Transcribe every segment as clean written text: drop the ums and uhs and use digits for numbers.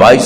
22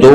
2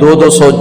200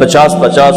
50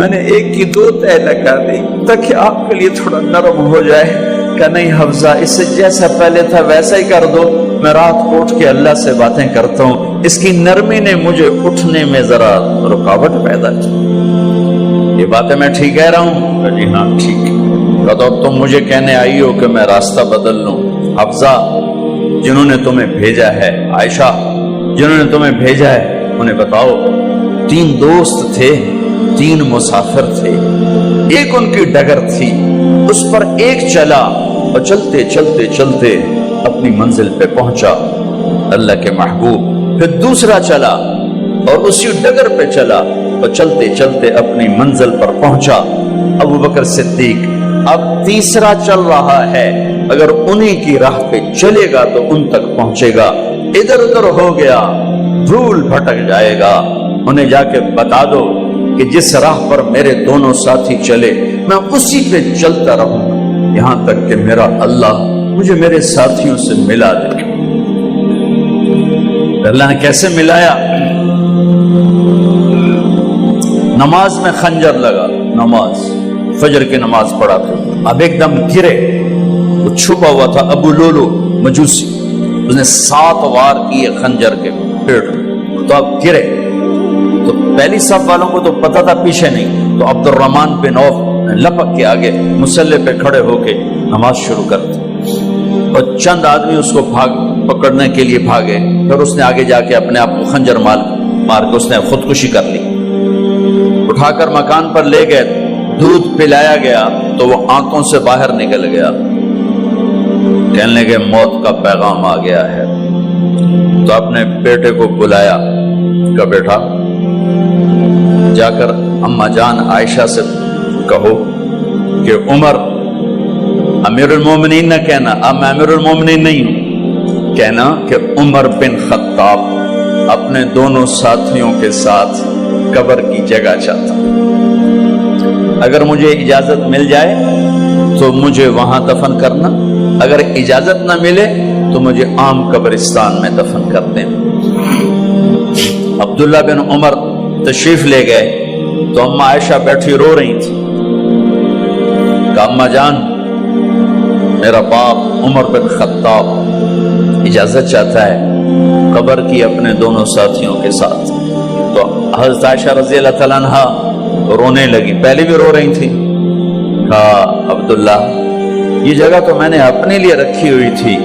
میں نے ایک کی دو تہ لگا دی تاکہ آپ کے لیے تھوڑا نرم ہو جائے. کہ نہیں حفظہ، اس سے جیسا پہلے تھا ویسا ہی کر دو. میں رات کو اٹھ کے اللہ سے باتیں کرتا ہوں، اس کی نرمی نے مجھے اٹھنے میں ذرا رکاوٹ پیدا کی. یہ باتیں میں ٹھیک کہہ رہا ہوں؟ کہ جی ہاں ٹھیک. کہ تم مجھے کہنے آئی ہو کہ میں راستہ بدل لوں. حفظہ، جنہوں نے تمہیں بھیجا ہے، عائشہ جنہوں نے تمہیں بھیجا ہے انہیں بتاؤ. 3 دوست تھے، 3 مسافر تھے، ایک ان کی ڈگر تھی، اس پر ایک چلا اور چلتے چلتے چلتے اپنی منزل پہ پہنچا اللہ کے محبوب. پھر دوسرا چلا اور اسی ڈگر پہ چلا اور چلتے چلتے اپنی منزل پر پہنچا ابو بکر صدیق. اب تیسرا چل رہا ہے، اگر انہی کی راہ پہ چلے گا تو ان تک پہنچے گا. ادھر ادھر ہو گیا، دھول بھٹک جائے گا. انہیں جا کے بتا دو کہ جس راہ پر میرے دونوں ساتھی چلے میں اسی پہ چلتا رہوں یہاں تک کہ میرا اللہ مجھے میرے ساتھیوں سے ملا دے. اللہ نے کیسے ملایا؟ نماز میں خنجر لگا، نماز فجر کی نماز پڑھا تھا. اب ایک دم گرے، وہ چھپا ہوا تھا ابو لولو مجوسی، اس نے 7 وار کیے خنجر کے پیٹ میں. تو اب گرے تو پہلی صف والوں کو تو پتہ تھا، پیچھے نہیں. تو عبد الرحمن بن عوف لپک کے آگے مصلی پہ کھڑے ہو کے نماز شروع کر دی. اور چند آدمی اس کو پکڑنے کے لیے بھاگے. پھر اس نے آگے جا کے اپنے آپ کو خنجر مار کے اس نے خودکشی کر لی. اٹھا کر مکان پر لے گئے، دودھ پلایا گیا تو وہ آنکھوں سے باہر نکل گیا. کہنے لگے موت کا پیغام آ گیا ہے. تو اپنے بیٹے کو بلایا کہ بیٹا جا کر اماں جان عائشہ سے کہو کہ عمر امیر المومنین نہ کہنا، اب میں امیر المومنین نہیں ہوں، کہنا کہ عمر بن خطاب اپنے دونوں ساتھیوں کے ساتھ قبر کی جگہ چاہتا. اگر مجھے اجازت مل جائے تو مجھے وہاں دفن کرنا، اگر اجازت نہ ملے تو مجھے عام قبرستان میں دفن کر دیں. عبداللہ بن عمر تشریف لے گئے تو اماں عائشہ بیٹھی رو رہی تھی. کہ اماں جان میرا باپ عمر بن خطاب اجازت چاہتا ہے قبر کی اپنے دونوں ساتھیوں کے ساتھ. تو حضرت عائشہ رضی اللہ تعالیٰ عنہا رونے لگی، پہلے بھی رو رہی تھی. کہا عبداللہ یہ جگہ تو میں نے اپنے لیے رکھی ہوئی تھی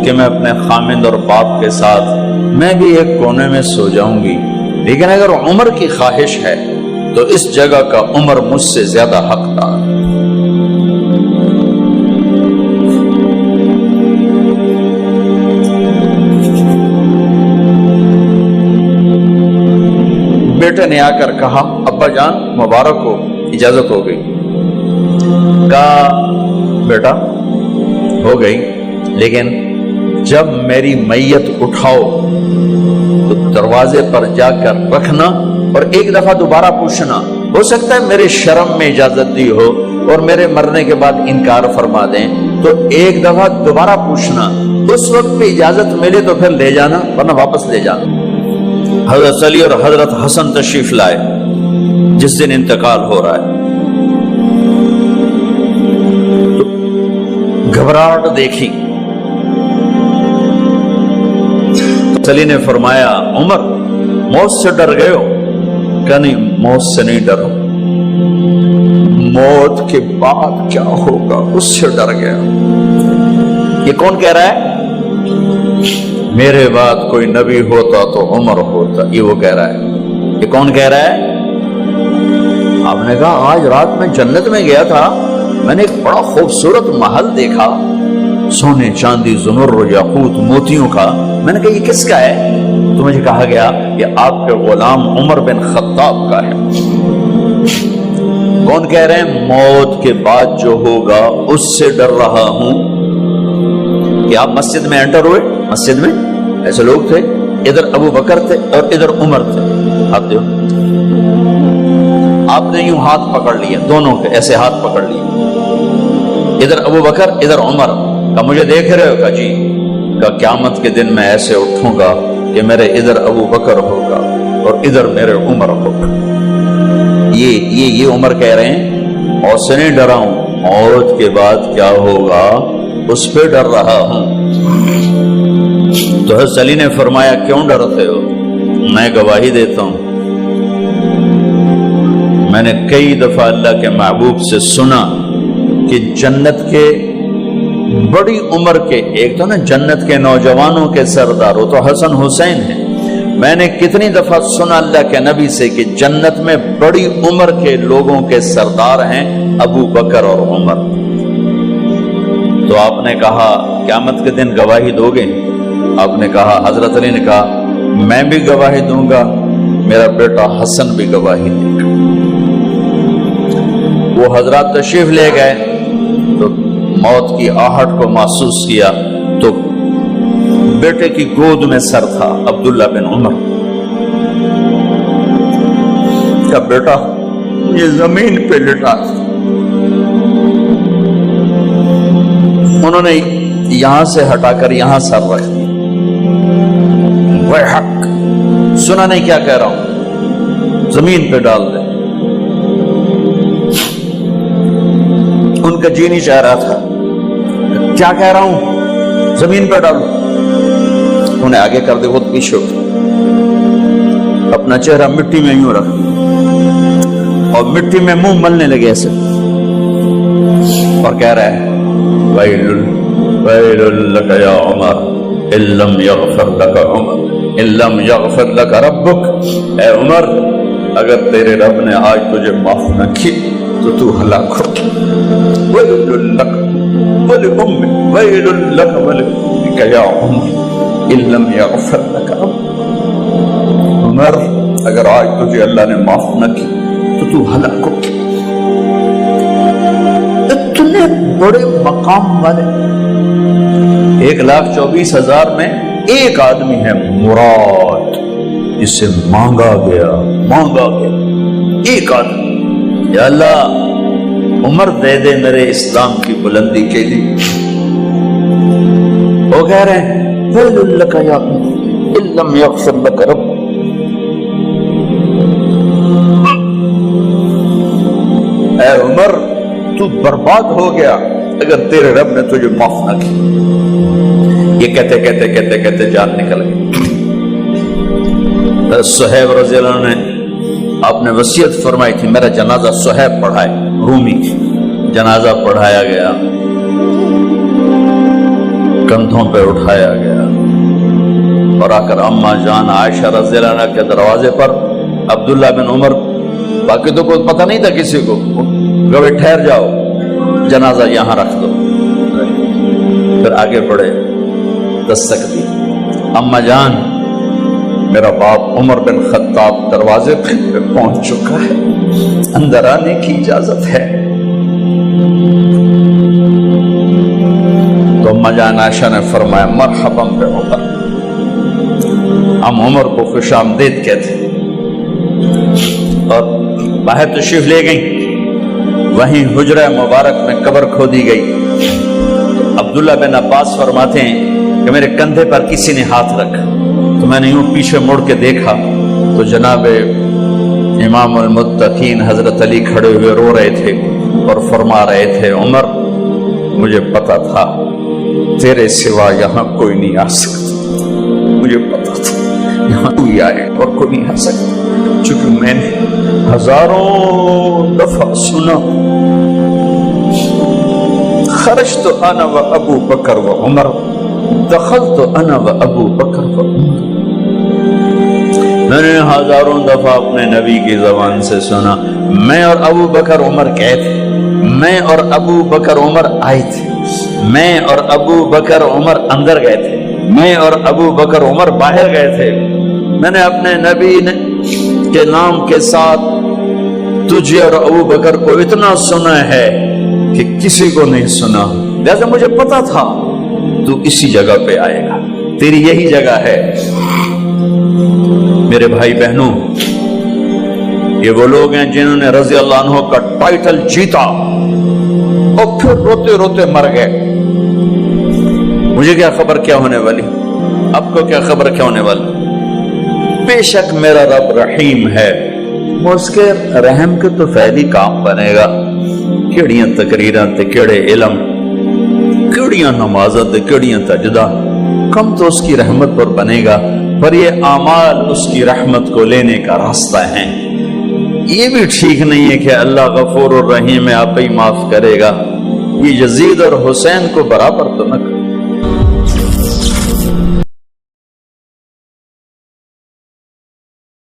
کہ میں اپنے خامند اور باپ کے ساتھ میں بھی ایک کونے میں سو جاؤں گی، لیکن اگر عمر کی خواہش ہے تو اس جگہ کا عمر مجھ سے زیادہ حقدار. بیٹے نے آ کر کہا ابا جان مبارک ہو، اجازت ہو گئی. کہا بیٹا ہو گئی، لیکن جب میری میت اٹھاؤ تو دروازے پر جا کر رکھنا اور ایک دفعہ دوبارہ پوچھنا. ہو سکتا ہے میرے شرم میں اجازت دی ہو اور میرے مرنے کے بعد انکار فرما دیں، تو ایک دفعہ دوبارہ پوچھنا. اس وقت پہ اجازت ملے تو پھر لے جانا، ورنہ واپس لے جانا. حضرت علی اور حضرت حسن تشریف لائے جس دن انتقال ہو رہا ہے. تو گھبراہٹ دیکھی. علی نے فرمایا عمر موت سے ڈر گئے ہو؟ کہ نہیں موت سے نہیں ڈرو، موت کے بعد کیا ہوگا اس سے ڈر گیا. یہ کون کہہ رہا ہے؟ میرے بعد کوئی نبی ہوتا تو عمر ہوتا، یہ وہ کہہ رہا ہے. یہ کون کہہ رہا ہے؟ آپ نے کہا آج رات میں جنت میں گیا تھا، میں نے ایک بڑا خوبصورت محل دیکھا، سونے چاندی زمر و یاقوت موتیوں کا. میں نے کہا یہ کس کا ہے؟ تو مجھے کہا گیا کہ آپ کے غلام عمر بن خطاب کا ہے. کون کہہ رہے ہیں؟ موت کے بعد جو ہوگا اس سے ڈر رہا ہوں. کہ آپ مسجد میں انٹر ہوئے، مسجد میں ایسے لوگ تھے، ادھر ابو بکر تھے اور ادھر عمر تھے. آپ دیو آپ نے یوں ہاتھ پکڑ لیا، دونوں کے ایسے ہاتھ پکڑ لیے، ادھر ابو بکر ادھر عمر. کہ مجھے دیکھ رہے ہو؟ کہ جی. کہ قیامت کے دن میں ایسے اٹھوں گا کہ میرے ادھر ابو بکر ہوگا اور ادھر میرے عمر ہوگا. یہ عمر کہہ رہے ہیں اور سے نہیں ڈرا ہوں، موت کے بعد کیا ہوگا اس پہ ڈر رہا ہوں۔ تو حضرت علی نے فرمایا کیوں ڈرتے ہو؟ میں گواہی دیتا ہوں، میں نے کئی دفعہ اللہ کے محبوب سے سنا کہ جنت کے بڑی عمر کے، ایک تو نا جنت کے نوجوانوں کے سردار، وہ تو حسن حسین ہیں، میں نے کتنی دفعہ سنا اللہ کے نبی سے کہ جنت میں بڑی عمر کے لوگوں کے سردار ہیں ابو بکر اور عمر۔ تو آپ نے کہا قیامت کے دن گواہی دو گے؟ آپ نے کہا، حضرت علی نے کہا میں بھی گواہی دوں گا، میرا بیٹا حسن بھی گواہی دے گا۔ وہ حضرات تشریف لے گئے تو موت کی آہٹ کو محسوس کیا تو بیٹے کی گود میں سر تھا عبداللہ بن عمر کا بیٹا، یہ زمین پہ لٹا تھا۔ انہوں نے یہاں سے ہٹا کر یہاں سر رکھ دیا۔ وہ حق سنا نہیں کیا کہہ رہا ہوں، زمین پہ ڈال دے۔ ان کا جی نہیں چاہ رہا تھا، کیا کہہ رہا ہوں، زمین پہ ڈالو۔ انہیں آگے کر دے، خود پیچھے اٹھ، اپنا چہرہ مٹی میں یوں رکھ اور مٹی میں منہ ملنے لگے ایسے، اور کہہ رہا ہے ویل لک یا عمر ان لم یغفر لک عمر ان لم یغفر لک ربک، اے عمر اگر تیرے رب نے آج تجھے معاف نہ کی تو تو ہلاک ہو۔ ویل لک ولأمک ویل لک ولأمک یا عمر ان لم یغفر لک ربک، عمر اگر آج تجھے اللہ نے معاف نہ کی تو تو ہلاک ہو۔ اتنے بڑے مقام والے 1,24,000 میں ایک آدمی ہے مراد، جسے مانگا گیا ایک آدمی، یا اللہ عمر دے دے میرے اسلام کی بلندی کے لیے۔ وہ کہہ رہے ہیں ویل لک یا عمر ان لم یغفر لک رب، اے عمر تو برباد ہو گیا اگر تیرے رب نے تجھے معاف نہ کی۔ یہ کہتے جان نکل گئی۔ صہیب رضی اللہ عنہ نے آپ نے وصیت فرمائی تھی میرا جنازہ صہیب پڑھائے، رومی جنازہ پڑھایا گیا، کندھوں پہ اٹھایا گیا، اور آ کر اماں جان عائشہ رضی اللہ عنہ کے دروازے پر عبداللہ بن عمر، باقی تو کوئی پتہ نہیں تھا کسی کو، گوے ٹھہر جاؤ جنازہ یہاں رکھ دو۔ پھر آگے بڑھے، دستک دی، اماں جان میرا باپ عمر بن خطاب دروازے پہ پہنچ چکا ہے، اندر آنے کی اجازت ہے۔ تو اماں جان عائشہ نے فرمایا مرحبا بعمر، ہم عمر کو خوش آمدید کہتے، اور باہر تشریف لے گئیں۔ وہیں حجرہ مبارک میں قبر کھودی گئی۔ عبداللہ بن عباس فرماتے ہیں کہ میرے کندھے پر کسی نے ہاتھ رکھا تو میں نے یوں پیچھے مڑ کے دیکھا تو جناب امام المتقین حضرت علی کھڑے ہوئے رو رہے تھے اور فرما رہے تھے عمر مجھے پتا تھا تیرے سوا یہاں کوئی نہیں آ سکتا، مجھے پتا تھا یہاں کوئی آئے اور کوئی نہیں آ سکتا، چونکہ میں نے ہزاروں دفعہ سنا خرجت انا و ابو بکر و عمر دخلت انا و ابو بکر و عمر۔ میں نے ہزاروں دفعہ اپنے نبی کی زبان سے سنا میں اور ابو بکر عمر گئے تھے، میں اور ابو بکر عمر آئے تھے، میں اور ابو بکر عمر اندر گئے تھے، میں اور ابو بکر عمر باہر گئے تھے۔ میں نے اپنے نبی کے نام کے ساتھ تجھے اور ابو بکر کو اتنا سنا ہے کہ کسی کو نہیں سنا، لہذا مجھے پتا تھا تو اسی جگہ پہ آئے گا، تیری یہی جگہ ہے۔ میرے بھائی بہنوں، یہ وہ لوگ ہیں جنہوں نے رضی اللہ عنہ کا ٹائٹل جیتا اور پھر روتے روتے مر گئے۔ مجھے کیا خبر کیا ہونے والی، آپ کو کیا خبر کیا ہونے والی؟ بے شک میرا رب رحیم ہے، وہ اس کے رحم کے تو فعلی کام بنے گا، کیڑیاں تقریراں تے کیڑے علم، کیڑیاں نمازاں تے کیڑیاں تجدہ، کم تو اس کی رحمت پر بنے گا، پر یہ اعمال اس کی رحمت کو لینے کا راستہ ہیں۔ یہ بھی ٹھیک نہیں ہے کہ اللہ غفور الرحیم ہے، آپ ہی معاف کرے گا، یہ یزید اور حسین کو برابر تو نہ